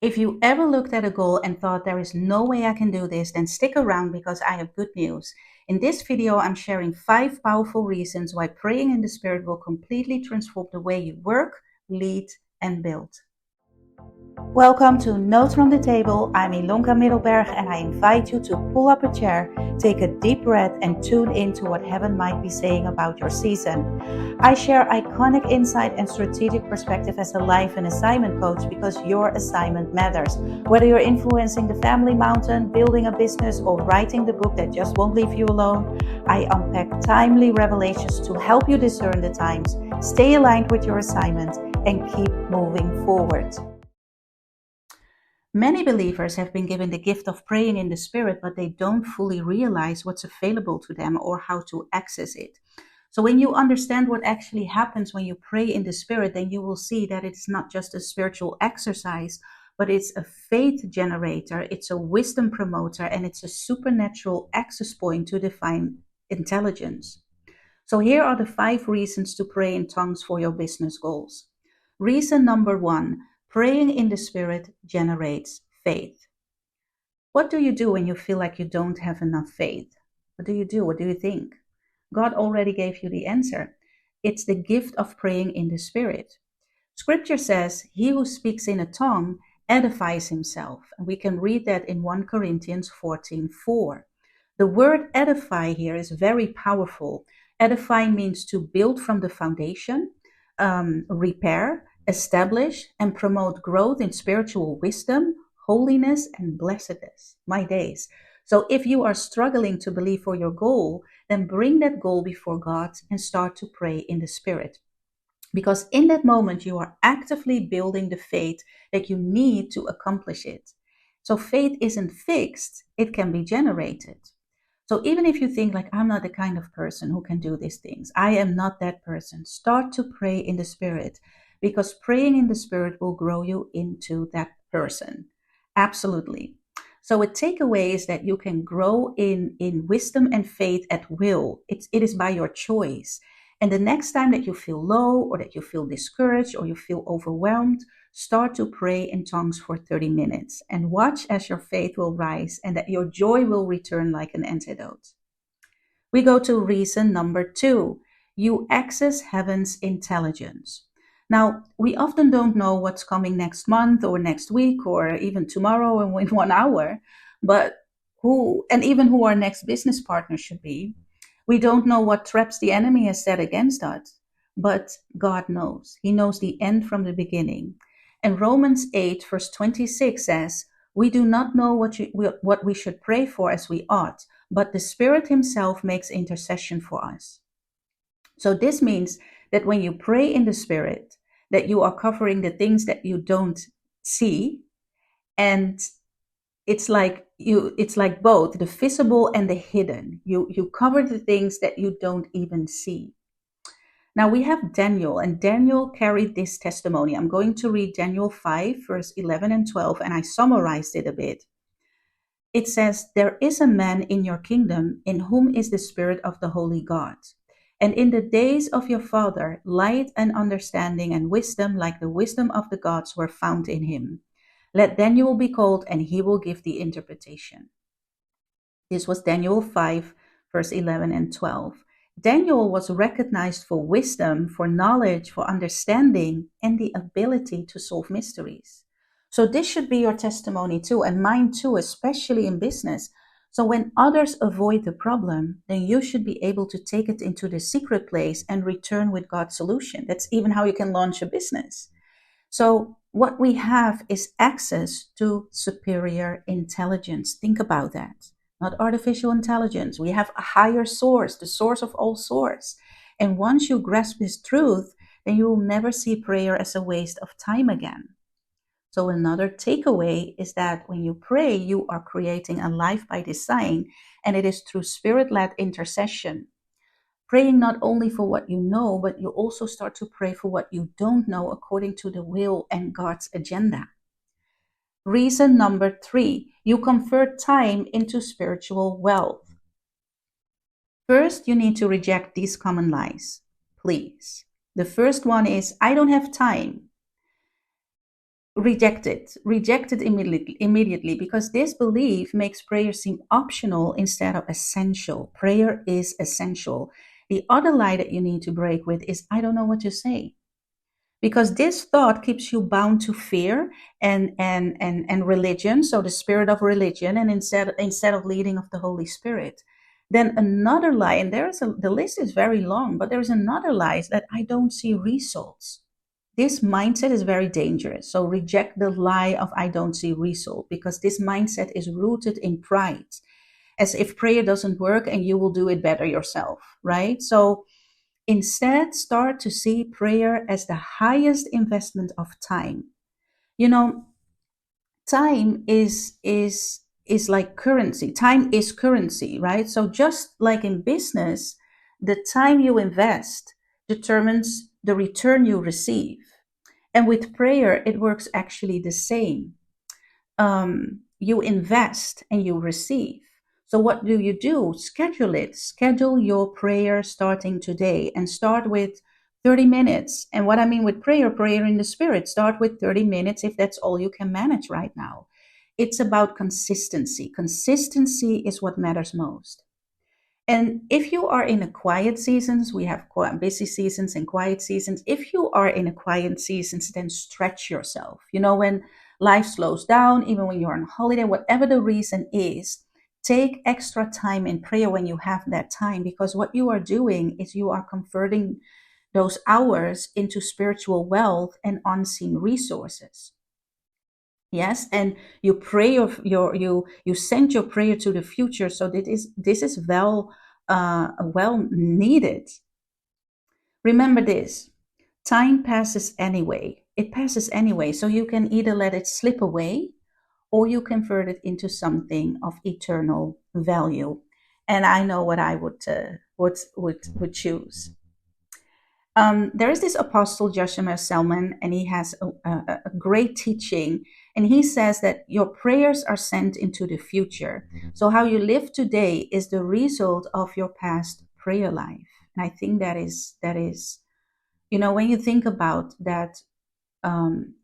If you ever looked at a goal and thought there is no way I can do this, then stick around because I have good news. In this video, I'm sharing 5 powerful reasons why praying in the Spirit will completely transform the way you work, lead, and build. Welcome to Notes from the Table. I'm Ilonka Middelberg and I invite you to pull up a chair, take a deep breath and tune into what heaven might be saying about your season. I share iconic insight and strategic perspective as a life and assignment coach because your assignment matters. Whether you're influencing the family mountain, building a business, or writing the book that just won't leave you alone, I unpack timely revelations to help you discern the times, stay aligned with your assignment, and keep moving forward. Many believers have been given the gift of praying in the Spirit, but they don't fully realize what's available to them or how to access it. So, when you understand what actually happens when you pray in the Spirit, then you will see that it's not just a spiritual exercise, but it's a faith generator, it's a wisdom promoter, and it's a supernatural access point to divine intelligence. So, here are the 5 reasons to pray in tongues for your business goals. Reason number 1: praying in the Spirit generates faith. What do you do when you feel like you don't have enough faith? What do you do? What do you think? God already gave you the answer. It's the gift of praying in the Spirit. Scripture says, "He who speaks in a tongue edifies himself." And we can read that in 1 Corinthians 14:4. The word edify here is very powerful. Edify means to build from the foundation, repair, establish, and promote growth in spiritual wisdom, holiness, and blessedness. My days. So if you are struggling to believe for your goal, then bring that goal before God and start to pray in the Spirit. Because in that moment, you are actively building the faith that you need to accomplish it. So faith isn't fixed, it can be generated. So even if you think like, I'm not the kind of person who can do these things, I am not that person, start to pray in the Spirit, because praying in the Spirit will grow you into that person. Absolutely. So a takeaway is that you can grow in wisdom and faith at will. It is by your choice. And the next time that you feel low or that you feel discouraged or you feel overwhelmed, start to pray in tongues for 30 minutes and watch as your faith will rise and that your joy will return like an antidote. We go to reason number 2. You access heaven's intelligence. Now, we often don't know what's coming next month or next week or even tomorrow and in 1 hour, but who our next business partner should be. We don't know what traps the enemy has set against us, but God knows. He knows the end from the beginning. And Romans 8, verse 26 says, "We do not know what we should pray for as we ought, but the Spirit Himself makes intercession for us." So this means that when you pray in the Spirit, that you are covering the things that you don't see, and it's like both the visible and the hidden. You cover the things that you don't even see. Now we have Daniel, and Daniel carried this testimony. I'm going to read Daniel 5, verse 11 and 12, and I summarized it a bit. It says, "There is a man in your kingdom in whom is the Spirit of the Holy God. And in the days of your father, light and understanding and wisdom, like the wisdom of the gods, were found in him. Let Daniel be called, and he will give the interpretation." This was Daniel 5, verse 11 and 12. Daniel was recognized for wisdom, for knowledge, for understanding, and the ability to solve mysteries. So this should be your testimony too, and mine too, especially in business. So when others avoid the problem, then you should be able to take it into the secret place and return with God's solution. That's even how you can launch a business. So what we have is access to superior intelligence. Think about that. Not artificial intelligence. We have a higher source, the source of all source. And once you grasp this truth, then you will never see prayer as a waste of time again. So another takeaway is that when you pray, you are creating a life by design, and it is through spirit-led intercession. Praying not only for what you know, but you also start to pray for what you don't know according to the will and God's agenda. Reason number 3, you convert time into spiritual wealth. First, you need to reject these common lies, please. The first one is, I don't have time. Reject it immediately, because this belief makes prayer seem optional instead of essential. Prayer is essential. The other lie that you need to break with is, I don't know what to say, because this thought keeps you bound to fear and religion, so the spirit of religion, and instead of leading of the Holy Spirit. Then another lie, and the list is very long, but there's another lie, is that I don't see results. This mindset is very dangerous. So reject the lie of I don't see result, because this mindset is rooted in pride, as if prayer doesn't work and you will do it better yourself, right? So instead, start to see prayer as the highest investment of time. You know, time is like currency. Time is currency, right? So just like in business, the time you invest determines the return you receive. And with prayer, it works actually the same. You invest and you receive. So what do you do? Schedule it. Schedule your prayer starting today, and start with 30 minutes. And what I mean with prayer, prayer in the spirit, start with 30 minutes if that's all you can manage right now. It's about consistency. Consistency is what matters most. And if you are in a quiet seasons, we have busy seasons and quiet seasons. If you are in a quiet seasons, then stretch yourself. You know, when life slows down, even when you're on holiday, whatever the reason is, take extra time in prayer when you have that time, because what you are doing is you are converting those hours into spiritual wealth and unseen resources. Yes, and you pray you send your prayer to the future, so this is well needed. Remember this: time passes anyway. It passes anyway, so you can either let it slip away, or you convert it into something of eternal value. And I know what I would choose. There is this apostle Joshua Selman, and he has a great teaching. And he says that your prayers are sent into the future. So how you live today is the result of your past prayer life. And I think that is, when you think about that, um,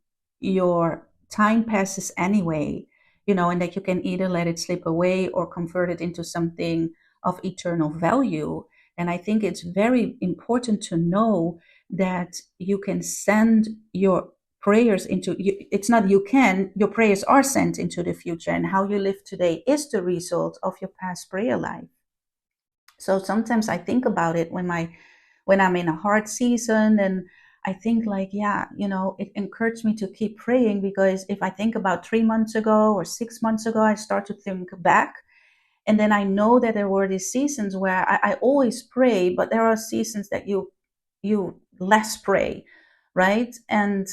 your time passes anyway, and that you can either let it slip away or convert it into something of eternal value. And I think it's very important to know that you can send your prayers it's not you can, your prayers are sent into the future, and how you live today is the result of your past prayer life. So sometimes I think about it when I'm in a hard season, and I think like, yeah, it encouraged me to keep praying, because if I think about 3 months ago or 6 months ago, I start to think back. And then I know that there were these seasons where I always pray, but there are seasons that you less pray, right? And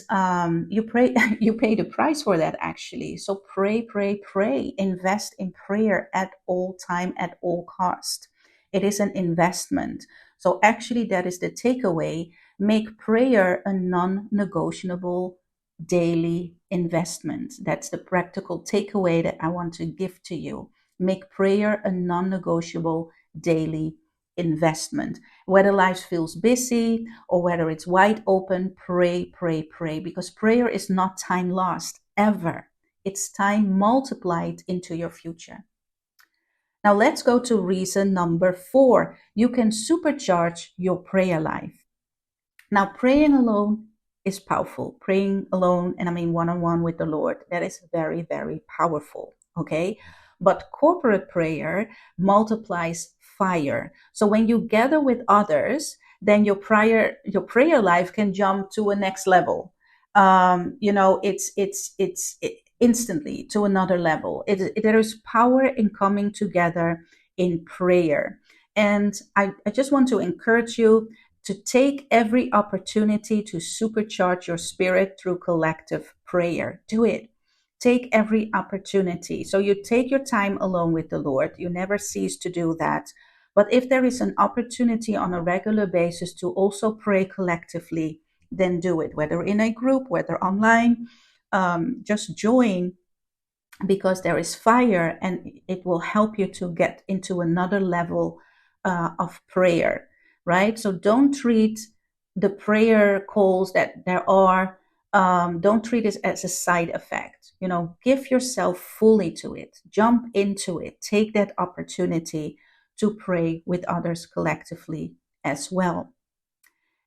you pray, you pay the price for that actually. So pray, pray, pray. Invest in prayer at all time, at all cost. It is an investment. So actually, that is the takeaway. Make prayer a non-negotiable daily investment. That's the practical takeaway that I want to give to you. Make prayer a non-negotiable daily investment. Whether life feels busy or whether it's wide open, pray, pray, pray, because prayer is not time lost ever. It's time multiplied into your future. Now let's go to reason number 4. You can supercharge your prayer life. Now, praying alone is powerful. Praying alone, and I mean one-on-one with the Lord, that is very, very powerful. Okay. But corporate prayer multiplies fire. So when you gather with others, then your prayer life can jump to a next level. It's instantly to another level. There is power in coming together in prayer. And I just want to encourage you to take every opportunity to supercharge your spirit through collective prayer. Do it. Take every opportunity. So you take your time alone with the Lord. You never cease to do that. But if there is an opportunity on a regular basis to also pray collectively, then do it, whether in a group, whether online. Just join, because there is fire, and it will help you to get into another level of prayer, right? So don't treat the prayer calls that there are Don't treat it as a side effect. Give yourself fully to it, jump into it, take that opportunity to pray with others collectively as well.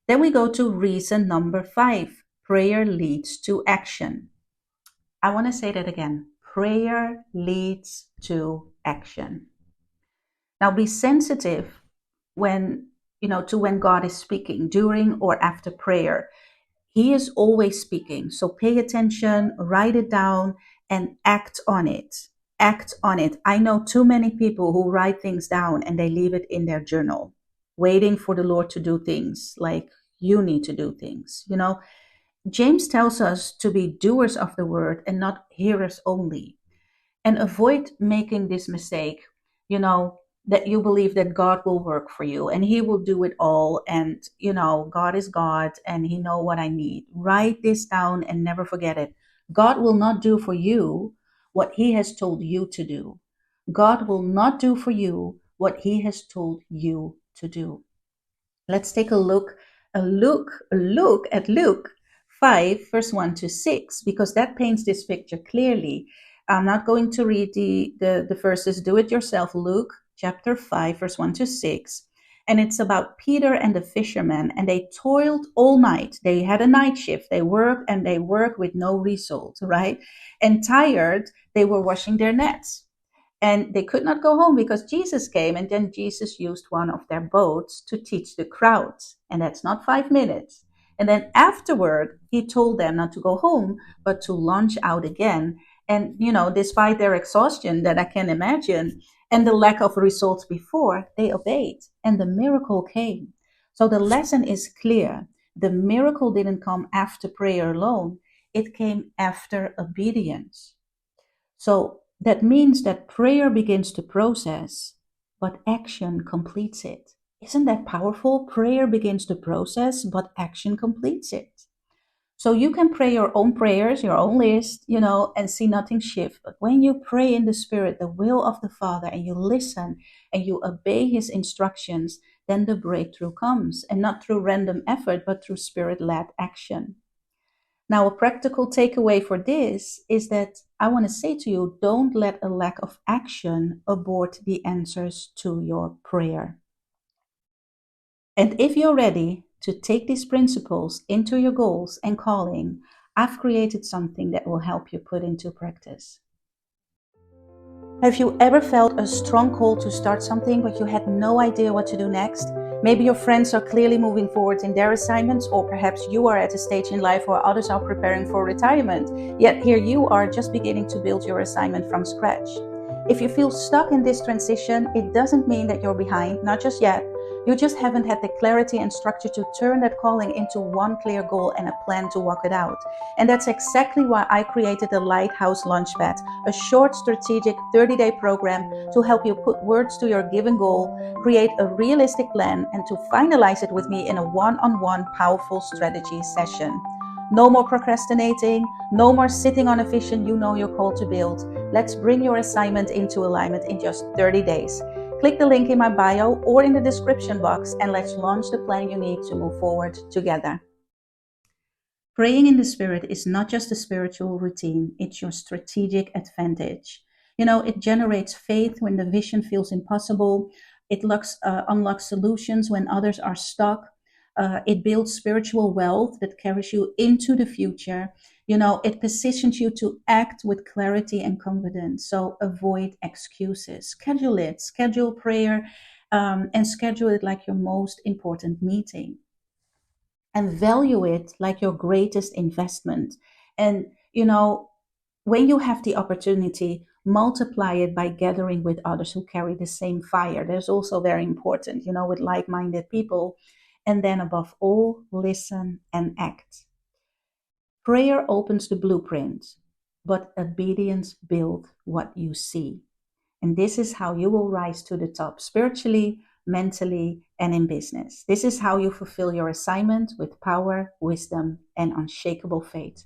Then we go to reason number 5. Prayer leads to action. I want to say that again. Prayer leads to action. Now be sensitive when God is speaking during or after prayer. He is always speaking. So pay attention, write it down, and act on it. Act on it. I know too many people who write things down and they leave it in their journal, waiting for the Lord to do things like you need to do things. James tells us to be doers of the word and not hearers only. And avoid making this mistake, you know, that you believe that God will work for you and he will do it all. And, God is God and he know what I need. Write this down and never forget it. God will not do for you what he has told you to do. God will not do for you what he has told you to do. Let's take a look at Luke 5, verse 1 to 6, because that paints this picture clearly. I'm not going to read the verses, do it yourself. Luke chapter 5, verse 1 to 6. And it's about Peter and the fishermen, and they toiled all night. They had a night shift. They worked and they worked with no result, right? And tired, they were washing their nets. And they could not go home because Jesus came, and then Jesus used one of their boats to teach the crowds. And that's not 5 minutes. And then afterward, he told them not to go home, but to launch out again. And, despite their exhaustion that I can imagine and the lack of results before, they obeyed and the miracle came. So the lesson is clear. The miracle didn't come after prayer alone. It came after obedience. So that means that prayer begins the process, but action completes it. Isn't that powerful? Prayer begins the process, but action completes it. So you can pray your own prayers, your own list, and see nothing shift. But when you pray in the Spirit, the will of the Father, and you listen and you obey his instructions, then the breakthrough comes, and not through random effort, but through Spirit-led action. Now, a practical takeaway for this is that I want to say to you, don't let a lack of action abort the answers to your prayer. And if you're ready to take these principles into your goals and calling, I've created something that will help you put into practice. Have you ever felt a strong call to start something, but you had no idea what to do next? Maybe your friends are clearly moving forward in their assignments, or perhaps you are at a stage in life where others are preparing for retirement, yet here you are just beginning to build your assignment from scratch. If you feel stuck in this transition, it doesn't mean that you're behind, not just yet. You just haven't had the clarity and structure to turn that calling into one clear goal and a plan to walk it out. And that's exactly why I created the Lighthouse Launchpad, a short strategic 30-day program to help you put words to your given goal, create a realistic plan, and to finalize it with me in a one-on-one powerful strategy session. No more procrastinating, no more sitting on a vision you know you're called to build. Let's bring your assignment into alignment in just 30 days. Click the link in my bio or in the description box and let's launch the plan you need to move forward together. Praying in the Spirit is not just a spiritual routine, it's your strategic advantage. It generates faith when the vision feels impossible. It unlocks solutions when others are stuck. It builds spiritual wealth that carries you into the future. It positions you to act with clarity and confidence. So avoid excuses. Schedule prayer, and schedule it like your most important meeting. And value it like your greatest investment. And, when you have the opportunity, multiply it by gathering with others who carry the same fire. That's also very important, with like-minded people. And then above all, listen and act. Prayer opens the blueprint, but obedience builds what you see. And this is how you will rise to the top spiritually, mentally, and in business. This is how you fulfill your assignment with power, wisdom, and unshakable faith.